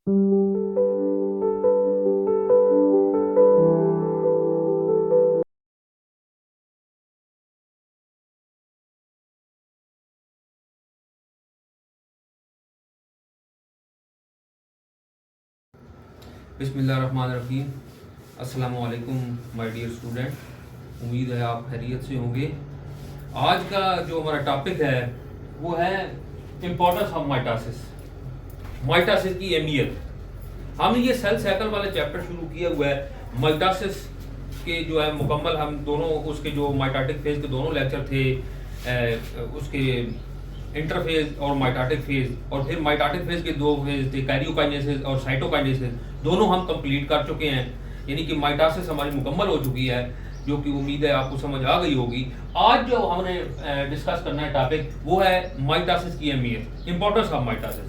बिस्मिल्लाहिर्रहमानिर्रहीम। अस्सलामु अलैकुम माय डियर स्टूडेंट, उम्मीद है आप खैरियत से होंगे। आज का जो हमारा टॉपिक है वो है इम्पोर्टेंस ऑफ माइटोसिस, माइटोसिस की अहमियत। हमने ये सेल साइकिल वाला चैप्टर शुरू किया हुआ है। माइटोसिस के जो है मुकम्मल हम दोनों उसके जो माइटोटिक फेज के दोनों लेक्चर थे, उसके इंटरफेज और माइटोटिक फेज, और फिर माइटोटिक फेज के दो फेज थे, कैरियोकाइनेसिस और साइटोकाइनेसिस, दोनों हम कंप्लीट कर चुके हैं। यानी कि माइटोसिस हमारी मुकम्मल हो चुकी है, जो कि उम्मीद है आपको समझ आ गई होगी। आज जो हमने डिस्कस करना है टॉपिक वो है माइटोसिस की अहमियत, इंपॉर्टेंस ऑफ माइटोसिस।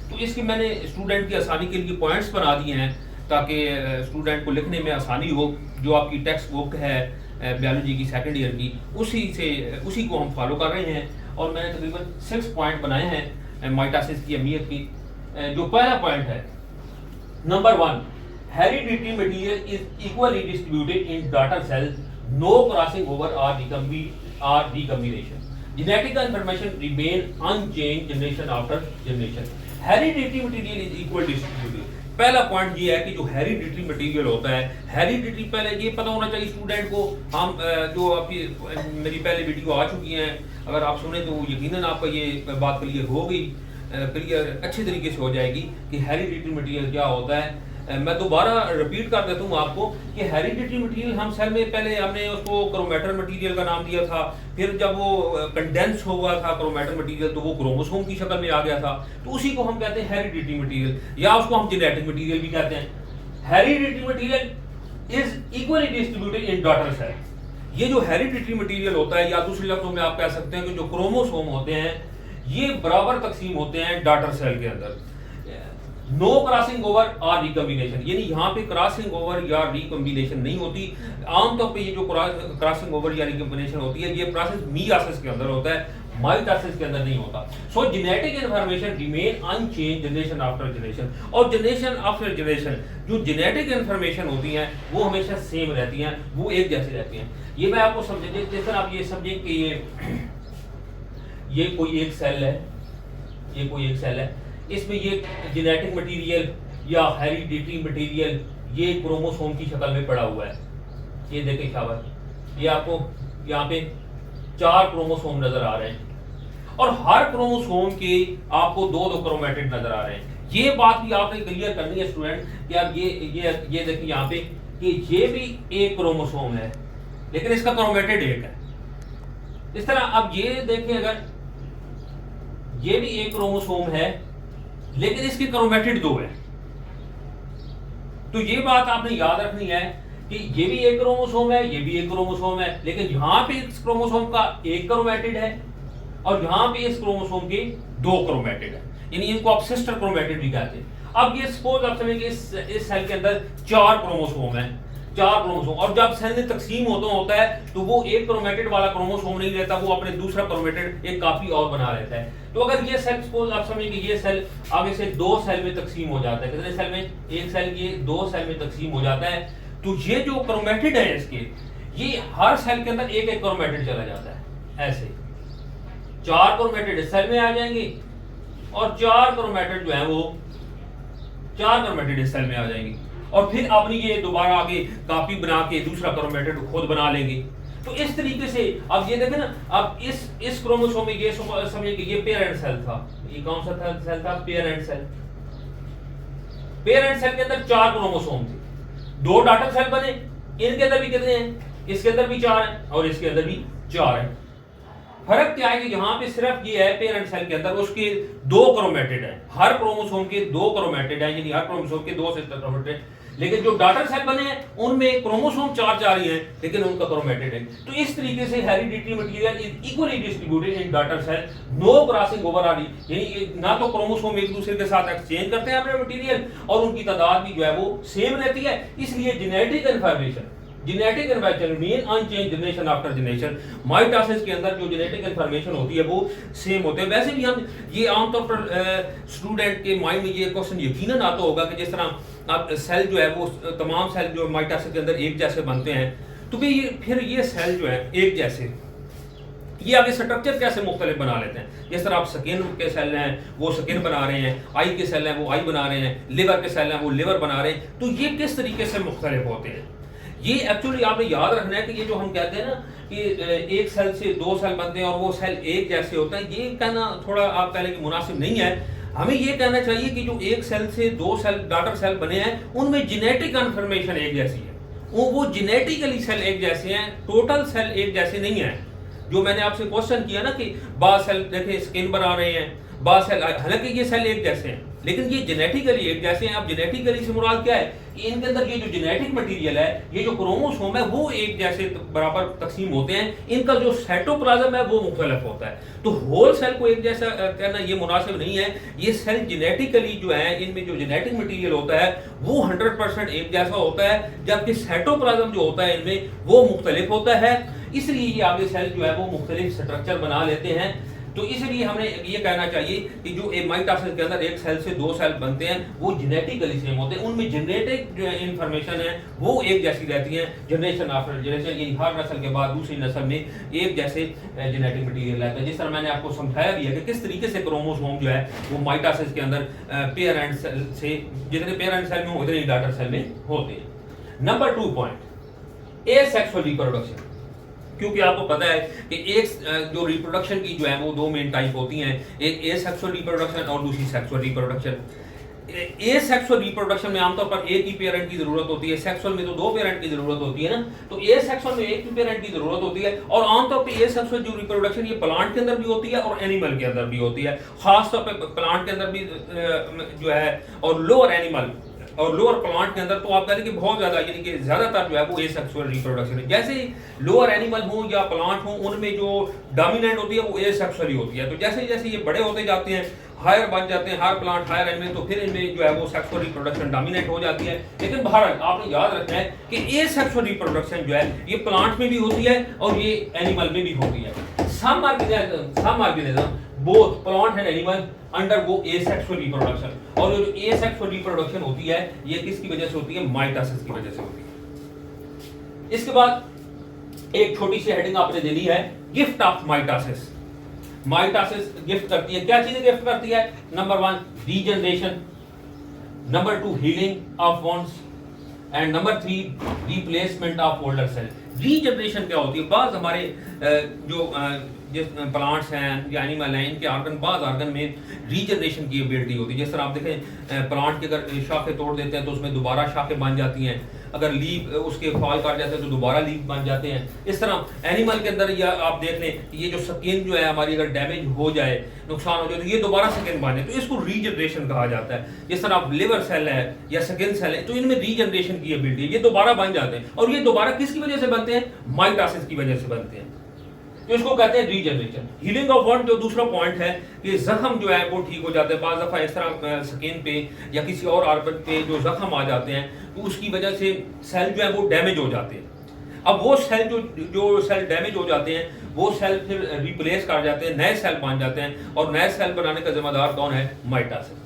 तो इसकी मैंने स्टूडेंट की आसानी के लिए पॉइंट्स बना दिए हैं ताकि स्टूडेंट को लिखने में आसानी हो। जो आपकी टेक्स्ट बुक है बायोलॉजी की सेकेंड ईयर की, उसी को हम फॉलो कर रहे हैं। और मैंने तकरीबन 6 पॉइंट बनाए हैं माइटोसिस की अहमियत की। जो पहला पॉइंट है, number 1, hereditary material is equally distributed in daughter cells, no crossing over और recombination, genetic information remain unchanged generation after generation. Hereditary material is equal distributed. पहला पॉइंट ये है कि जो हेरिडिटरी मटेरियल होता है, हेरिडिटरी पहले ये पता होना चाहिए स्टूडेंट को। हम जो आपकी मेरी पहले वीडियो आ चुकी हैं, अगर आप सुने तो यकीनन आपका ये बात क्लियर हो गई, क्लियर अच्छी तरीके से हो जाएगी कि हेरिडिटरी मटेरियल क्या होता है। मैं दोबारा रिपीट कर देता हूँ आपको कि हेरिडिटरी मटेरियल हम सेल में पहले हमने उसको क्रोमैटर मटेरियल का नाम दिया था, फिर जब वो कंडेंस हुआ था क्रोमैटर मटेरियल तो वो क्रोमोसोम की शक्ल में आ गया था, तो उसी को हम कहते हैं हेरिडिटरी मटेरियल, या उसको हम जेनेटिक मटेरियल भी कहते हैं। Hereditary material is equally distributed in daughter cell. ये जो हेरिडिटरी मटेरियल होता है, या दूसरे लफ्जों में आप कह सकते हैं कि जो क्रोमोसोम होते हैं ये बराबर तकसीम होते हैं डॉटर सेल के अंदर। नो क्रॉसिंग ओवर और रिकॉम्बिनेशन, यानी यहाँ पे क्रॉसिंग ओवर या रिकॉम्बिनेशन नहीं होती। आमतौर पे ये जो क्रॉसिंग ओवर या रिकॉम्बिनेशन होती है ये प्रोसेस मियोसिस के अंदर होता है, माइटोसिस के अंदर नहीं होता। सो genetic information remain unchanged generation after generation, और जनरेशन आफ्टर जनरेशन जो जेनेटिक इंफॉर्मेशन होती हैं वो हमेशा सेम रहती हैं, वो एक जैसी रहती हैं। ये मैं आपको समझे, जैसे आप ये समझें कि ये कोई एक सेल है, ये कोई एक सेल है, इसमें ये जेनेटिक मटेरियल या हेरिडिटरी मटेरियल ये क्रोमोसोम की शक्ल में पड़ा हुआ है। ये देखें शाबाश, ये आपको यहाँ पे 4 क्रोमोसोम नजर आ रहे हैं, और हर क्रोमोसोम के आपको 2 क्रोमैटिड नजर आ रहे हैं। ये बात भी आपने क्लियर करनी है स्टूडेंट कि आप ये देखिए यहाँ पे कि ये भी एक क्रोमोसोम है लेकिन इसका क्रोमैटिड एक है। इस तरह अब ये देखें, अगर ये भी एक क्रोमोसोम है लेकिन इसके क्रोमैटिड 2 है, तो ये बात आपने याद रखनी है कि ये भी एक क्रोमोसोम है, ये भी एक क्रोमोसोम है, लेकिन यहां पे इस क्रोमोसोम का एक क्रोमैटिड है और यहां पे इस क्रोमोसोम के 2 क्रोमैटिड है, यानी इनको आप सिस्टर क्रोमैटिड भी कहते हैं। अब ये सपोज आप समझेंगे इस सेल के अंदर 4 क्रोमोसोम है, 4 क्रोमोसोम, और जब सेल में तकसीम होता है तो वो एक क्रोमैटिड वाला क्रोमोसोम नहीं रहता, वो अपने दूसरा क्रोमैटिड एक कॉपी और बना लेता है। तो अगर ये सेल सपोज आप समझेंगे ये सेल आगे से 2 सेल में तकसीम हो जाता है, कितने सेल में, एक सेल ये 2 सेल में तकसीम हो जाता है, तो ये जो क्रोमैटिड है इसके, ये हर सेल के अंदर एक एक क्रोमैटिड चला जाता है। ऐसे 4 क्रोमैटिड इस सेल में आ जाएंगे और 4 क्रोमैटिड जो है वो 4 क्रोमैटिड इस सेल में आ जाएंगे, और फिर अपनी ये दोबारा आगे कॉपी बना के दूसरा क्रोमैटिड खुद बना लेंगे। तो इस तरीके से अब ये देखें ना, अब इस क्रोमोसोम में ये समझिए कि ये पेरेंट सेल था, ये कौन सा सेल था, पेरेंट सेल। पेरेंट सेल के अंदर 4 क्रोमोसोम थे, 2 डॉटर सेल बने, इनके अंदर भी कितने हैं, इसके अंदर भी 4 हैं और इसके अंदर भी 4 हैं। फर्क क्या है कि यहाँ पे सिर्फ ये है पेरेंट सेल के अंदर उसके 2 क्रोमैटिड हैं, हर क्रोमोसोम के 2 क्रोमैटिड हैं, यानी हर क्रोमोसोम के 2 सिस्टर क्रोमैटिड। लेकिन जो डॉटर सेल बने हैं उनमें क्रोमोसोम 4 ही हैं लेकिन उनका क्रोमैटिड है। तो इस तरीके से hereditary material is equally distributed in daughter cell, no crossing over, यानी ना तो क्रोमोसोम एक दूसरे के साथ एक्सचेंज करते हैं अपने मटेरियल और उनकी तादाद भी जो है वो सेम रहती है। इसलिए genetic information genetic information mean unchange generation after generation. Mitosis के अंदर जो जेनेटिक इन्फॉर्मेशन होती है वो सेम होते हैं। वैसे भी हम ये आमतौर पर स्टूडेंट के माइंड में ये क्वेश्चन यकीनन आता होगा कि जिस तरह अब सेल जो है वो तमाम सेल जो माइटोसिस के अंदर एक जैसे बनते हैं, तो फिर ये सेल जो है एक जैसे ये आगे स्ट्रक्चर कैसे मुख्तलिफ बना लेते हैं। जिस तरह आप स्किन के सेल हैं वो स्किन बना रहे हैं, आई के सेल हैं वो आई बना रहे हैं, लिवर के सेल हैं वो लिवर बना रहे हैं, तो ये किस तरीके से मुख्तलिफ होते हैं। ये एक्चुअली आपने याद रखना है कि ये जो हम कहते हैं ना कि एक सेल से दो सेल बनते हैं और वो सेल एक जैसे होते हैं, ये कहना थोड़ा आप कह लें कि मुनासिब नहीं है। हमें ये कहना चाहिए कि जो एक सेल से दो सेल डॉटर सेल बने हैं उनमें जेनेटिक इन्फॉर्मेशन एक जैसी है, वो जेनेटिकली सेल एक जैसे हैं, टोटल सेल एक जैसे नहीं है। जो मैंने आपसे क्वेश्चन किया ना कि बास सेल देखें स्किन बना रहे हैं, बास सेल, हालांकि ये सेल एक जैसे हैं लेकिन ये जेनेटिकली एक जैसे हैं। अब जेनेटिकली से मुराद क्या है कि इनके अंदर ये जो जेनेटिक मटेरियल है, ये जो क्रोमोसोम है वो एक जैसे बराबर तकसीम होते हैं, इनका जो साइटोप्लाज्म है वो मुख्तलिफ होता है। तो होल सेल को एक जैसा कहना ये मुनासिब नहीं है। ये सेल जेनेटिकली जो है इनमें जो जेनेटिक मटेरियल होता है वो 100% एक जैसा होता है, जबकि साइटोप्लाज्म जो होता है इनमें वो मुख्तलिफ होता है। इसलिए ये आगे सेल जो है वो मुख्तलिफ स्ट्रक्चर बना लेते हैं। तो इसलिए हमने ये कहना चाहिए कि जो माइटोसिस के अंदर एक सेल से दो सेल बनते हैं वो जेनेटिकली सेम होते हैं, उनमें जेनेटिक जो इन्फॉर्मेशन है वो एक जैसी रहती है। जनरेशन आफ्टर जनरेशन यानी हर नस्ल के बाद दूसरी नस्ल में एक जैसे जेनेटिक मटीरियल रहता है। जिस तरह मैंने आपको समझाया भी है कि किस तरीके से क्रोमोसोम जो है वो माइटोसिस के अंदर पेरेंट सेल से जितने पेरेंट सेल में उतने ही डॉटर सेल में होते हैं। Number 2 point, asexual reproduction. क्योंकि आपको पता है कि एक जो रिप्रोडक्शन की जो है वो दो मेन टाइप होती हैं, एक एसेक्सुअल रिप्रोडक्शन और दूसरी सेक्सुअल रिप्रोडक्शन। एसेक्सुअल रिप्रोडक्शन में आमतौर पर एक ही पेरेंट की जरूरत होती है, सेक्सुअल में तो दो पेरेंट की जरूरत होती है ना। तो एसेक्सुअल में एक ही पेरेंट की जरूरत होती है और आमतौर पर एसेक्सुअल जो रिप्रोडक्शन ये प्लांट के अंदर भी होती है और एनिमल के अंदर भी होती है। खासतौर पर प्लांट के अंदर भी जो है और लोअर एनिमल और लोअर प्लांट के अंदर तो आप कह रहे कि बहुत ज्यादा यानी कि ज्यादातर जो है वो एसेक्सुअल रिप्रोडक्शन है। जैसे लोअर एनिमल हो या प्लांट हो उनमें जो डोमिनेंट होती है वो एसेक्सुअल ही होती है। तो जैसे जैसे ये बड़े होते जाते हैं, हायर बन जाते हैं, हायर प्लांट हायर एनिमल, तो फिर इनमें जो है वो सेक्सुअल रिप्रोडक्शन डोमिनेट हो जाती है। लेकिन बहरहाल आपने याद रखना है कि एसेक्सुअल रिप्रोडक्शन जो है ये प्लांट में भी होती है और ये एनिमल में भी होती है। Some organism both plant and animal undergo asexual reproduction. और जो एसेक्सुअल रिप्रोडक्शन होती है ये किसकी वजह से होती है? माइटोसिस की वजह से होती है। इसके बाद एक छोटी सी हेडिंग आपने देनी है, gift of mitosis. Mitosis gift करती है, क्या चीजें गिफ्ट करती है? Number 1 regeneration, number 2 healing of wounds and number 3 replacement of older cell. Regeneration क्या होती है? बाज हमारे जो प्लांट्स हैं या एनिमल हैं इनके ऑर्गन, बाज ऑर्गन में रीजनरेशन की एबिलिटी होती है। जिस तरह आप देखें प्लांट के अगर शाखें तोड़ देते हैं तो उसमें दोबारा शाखें बन जाती हैं, अगर लीफ उसके फॉल काट जाते हैं तो दोबारा लीफ बन जाते हैं। इस तरह एनिमल के अंदर या आप देख लें ये जो स्किन जो है हमारी अगर डैमेज हो जाए, नुकसान हो जाए तो ये दोबारा स्किन बन जाए, तो इसको रीजनरेशन कहा जाता है। जिस तरह आप लिवर सेल है या स्किन सेल है तो इनमें रीजनरेशन की एबिलिटी है, ये दोबारा बन जाते हैं। और ये दोबारा किसकी वजह से बनते हैं? माइटोसिस की वजह से बनते हैं, तो इसको कहते हैं रीजनरेशन। हीलिंग ऑफ वॉन्ड जो दूसरा पॉइंट है कि जख्म जो है वो ठीक हो जाते हैं। बाज़ दफ़ा इस तरह स्किन पे या किसी और ऑर्गन पे जो जख्म आ जाते हैं तो उसकी वजह से सेल जो है वो डैमेज हो जाते हैं। अब वो सेल जो सेल डैमेज हो जाते हैं वो सेल फिर रिप्लेस कर जाते हैं, नए सेल बन जाते हैं और नए सेल बनाने का जिम्मेदार कौन है? माइटोसिस।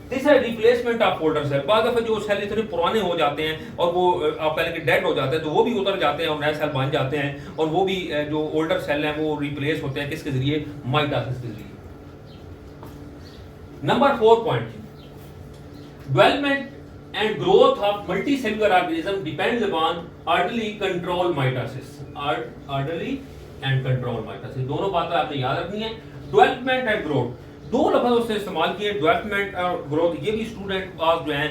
तीसरा रिप्लेसमेंट ऑफ ओल्डर सेल। बाद दफा जो सेल इतने पुराने हो जाते हैं और वो आप कह लें कि डेड हो जाते हैं तो वो भी उतर जाते हैं और नए सेल बन जाते हैं और वो भी जो ओल्डर सेल हैं वो रिप्लेस होते हैं किसके जरिए? माइटोसिस के जरिए। Number 4 point, development and growth of multicellular organism depends upon orderly control mitosis. Orderly and control mitosis, दोनों बातें आपने याद रखनी है। डेवलपमेंट एंड ग्रोथ, दो लफ्ज़ उससे इस्तेमाल किए, डेवलपमेंट और ग्रोथ। ये भी स्टूडेंट पास जो है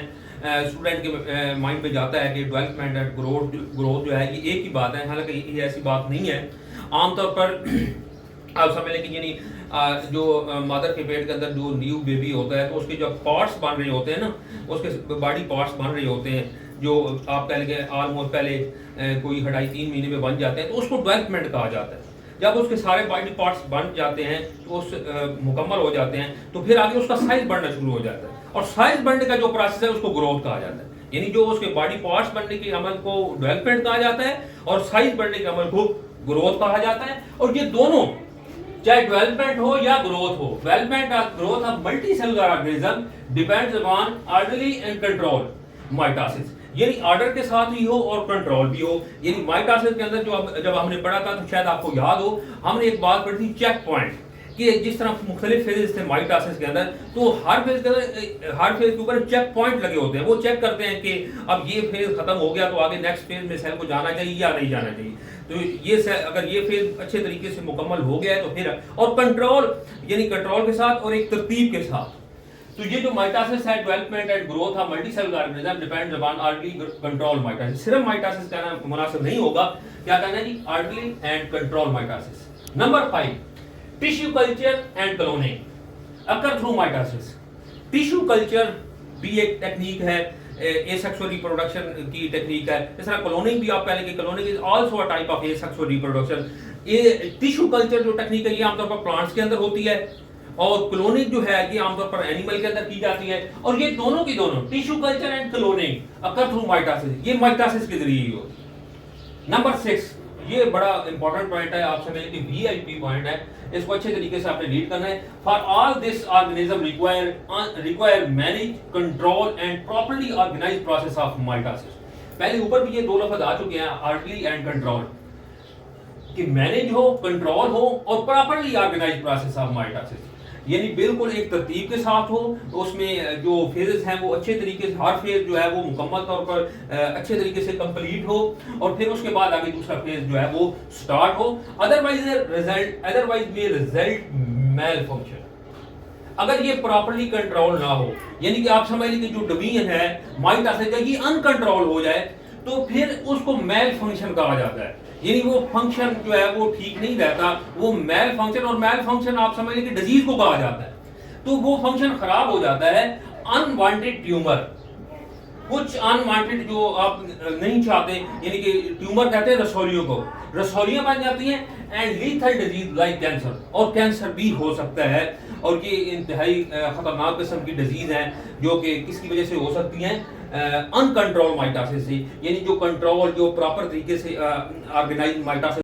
स्टूडेंट के माइंड में जाता है कि डेवलपमेंट एंड ग्रोथ जो है ये एक ही बात है, हालांकि ये ऐसी बात नहीं है। आमतौर पर आप समझ लें कि यानी जो मदर के पेट के अंदर जो न्यू बेबी होता है तो उसके जो पार्ट्स बन रहे होते हैं ना, उसके बॉडी पार्ट्स बन रहे होते हैं जो आप कह लेंगे ऑलमोस्ट पहले कोई 2.5-3 महीने में बन जाते हैं, तो उसको डेवलपमेंट कहा जाता है। जब उसके सारे बॉडी पार्ट्स बन जाते हैं तो उस मुकम्मल हो जाते हैं तो फिर आगे उसका साइज बढ़ना शुरू हो जाता है और साइज बढ़ने का जो प्रोसेस है उसको ग्रोथ कहा जाता है। यानी जो उसके बॉडी पार्ट्स बनने के अमल को डेवलपमेंट कहा जाता है और साइज बढ़ने के अमल को ग्रोथ कहा जाता है। और ये दोनों चाहे डेवलपमेंट हो या ग्रोथ हो, डेवलपमेंट और growth of multi cellular organism depends upon orderly and control mitosis, यानी ऑर्डर के साथ भी हो और कंट्रोल भी हो। यानी माइटोसिस के अंदर जो जब हमने पढ़ा था तो शायद आपको याद हो, हमने एक बात पढ़ी थी चेक पॉइंट, कि जिस तरह मुख्तलिफ फेजेस थे माइटोसिस के अंदर, तो हर फेज के ऊपर चेक पॉइंट लगे होते हैं। वो चेक करते हैं कि अब ये फेज खत्म हो गया तो आगे नेक्स्ट फेज में सेल को जाना चाहिए या नहीं जाना चाहिए। तो ये अगर ये फेज अच्छे तरीके से मुकम्मल हो गया है तो फिर, और कंट्रोल यानी कंट्रोल के साथ और एक तरतीब के साथ। तो ये जो माइटोसिस है, development and growth of multi cellular organism depends upon orderly control mitosis. सिर्फ माइटोसिस कहना मुनासिब नहीं होगा, क्या कहना है जी, orderly and control mitosis. Number 5, tissue culture and cloning occur through mitosis. Tissue culture भी एक टेक्निक है, एसेक्सुअल रिप्रोडक्शन की टेक्निक है। इस तरह क्लोनिंग भी आप पहले कि cloning is also a type of asexual reproduction. ये टिश्यू कल्चर जो टेक्निक है ये आमतौर पर प्लांट्स के अंदर होती है, और क्लोनिंग जो है ये आमतौर पर एनिमल के अंदर की जाती है। और ये दोनों की दोनों tissue culture and cloning occur through mitosis, ये माइटोसिस के जरिए ही होती है। नंबर 6, ये बड़ा इंपॉर्टेंट पॉइंट है, आप समझ कि वीआईपी पॉइंट है, इसको अच्छे तरीके से आपने रीड करना है। For all this organism require manage, control and properly organise process of mitosis. पहले ऊपर भी ये दो लफ्ज आ चुके हैं, ऑर्डरली एंड कंट्रोल, कि मैनेज हो, कंट्रोल हो और properly organise process of mitosis, यानी बिल्कुल एक तरतीब के साथ हो। तो उसमें जो फेजेस हैं वो अच्छे तरीके से, हर फेज जो है वो मुकम्मल तौर पर अच्छे तरीके से कंप्लीट हो, और फिर उसके बाद आगे दूसरा फेज जो है वो स्टार्ट हो। अदरवाइज ये रिजल्ट मेल फंक्शन, अगर ये प्रॉपर्ली कंट्रोल ना हो, यानी कि आप समझ लीजिए जो डोमेन है माइटोसिस का ये अनकंट्रोल हो जाए, तो फिर उसको मेल फंक्शन कहा जाता है, यानी वो फंक्शन जो है वो ठीक नहीं रहता, वो मेल फंक्शन। और मेल फंक्शन आप समझ लीजिए डिजीज को कहा जाता है, तो वो फंक्शन खराब हो जाता है। अनवांटेड ट्यूमर, कुछ अनवांटेड जो आप नहीं चाहते, यानी कि ट्यूमर कहते हैं रसौलियों को, रसौलियां बन जाती हैं, and lethal disease like cancer, और कैंसर भी हो सकता है। और ये इंतहाई खतरनाक किस्म की डिजीज है जो कि किसकी वजह से हो सकती हैं, अनकंट्रोल माइटोसिस से, यानी जो कंट्रोल, जो प्रॉपर तरीके से ऑर्गेनाइज माइटोसिस